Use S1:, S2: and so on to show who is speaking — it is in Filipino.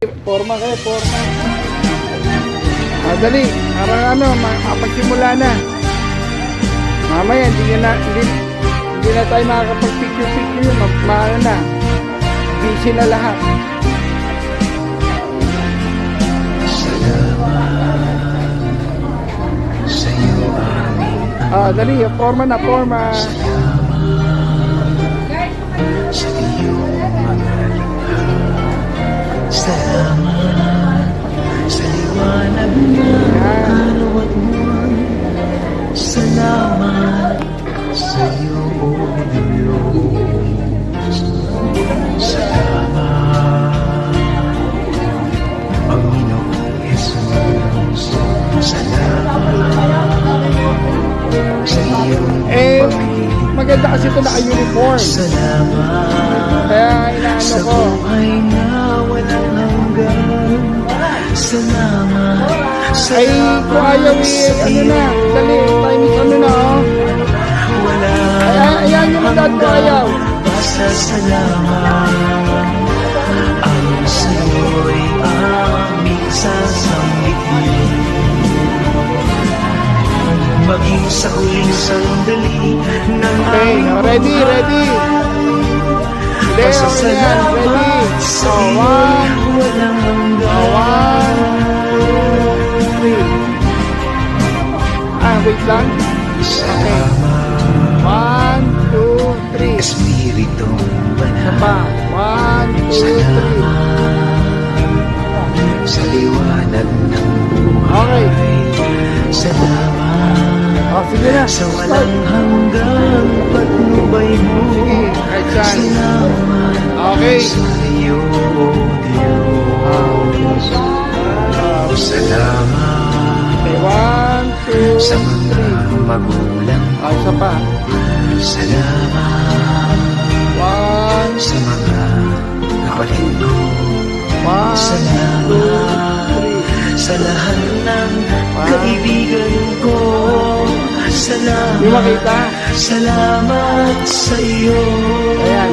S1: Forma kayo, forma. Dali, para mapagsimula na. Mamaya, hindi na tayo makakapag-picture-picture. Maano na. Busy na lahat.
S2: Salamat sa'yo aming
S1: Dali, forma na, forma.
S2: sa iyong mga likha. Salamat sa liwanag ng araw at buwan. Salamat sa iyong Diyos. Salamat, Panginoong Jesus. Salamat sa iyong pag-ibig.
S1: Maganda kasi ito naka-uniform.
S2: Salamat
S1: Kaya inaano
S2: sa
S1: ko.
S2: buhay na walang hanggan. Salamat sa
S1: Ay, kung ayaw dali, time is
S2: wala.
S1: Ayan yung madad ko ayaw.
S2: Basta salamat. Ang sa'yo'y aming sasambitin. Maging sa huling sandali ng
S1: Okay, ready. Hindi, okay na yan. Ready.
S2: sa
S1: One,
S2: walang hanggan.
S1: 1, 2, 3. Wait lang.
S2: Salamat,
S1: 1, 2, 3.
S2: Espiritu
S1: Isa
S2: Banal.
S1: pa. 1, 2, 3.
S2: Salamat sa liwanag ng
S1: Okay.
S2: buhay. Salamat
S1: Sige na.
S2: sa walang hanggang patnubay mo.
S1: Sige, kahit saan.
S2: Salamat
S1: Okay.
S2: sa iyo, Diyos. Salamat
S1: Okay, 1, 2,
S2: sa mga magulang.
S1: Isa pa.
S2: Salamat
S1: 1,
S2: sa mga kapatid ko.
S1: 1,
S2: Salamat sa lahat ng kaibigan ko.
S1: Hindi
S2: Salamat,
S1: makita.
S2: salamat sa iyo.
S1: Ayan,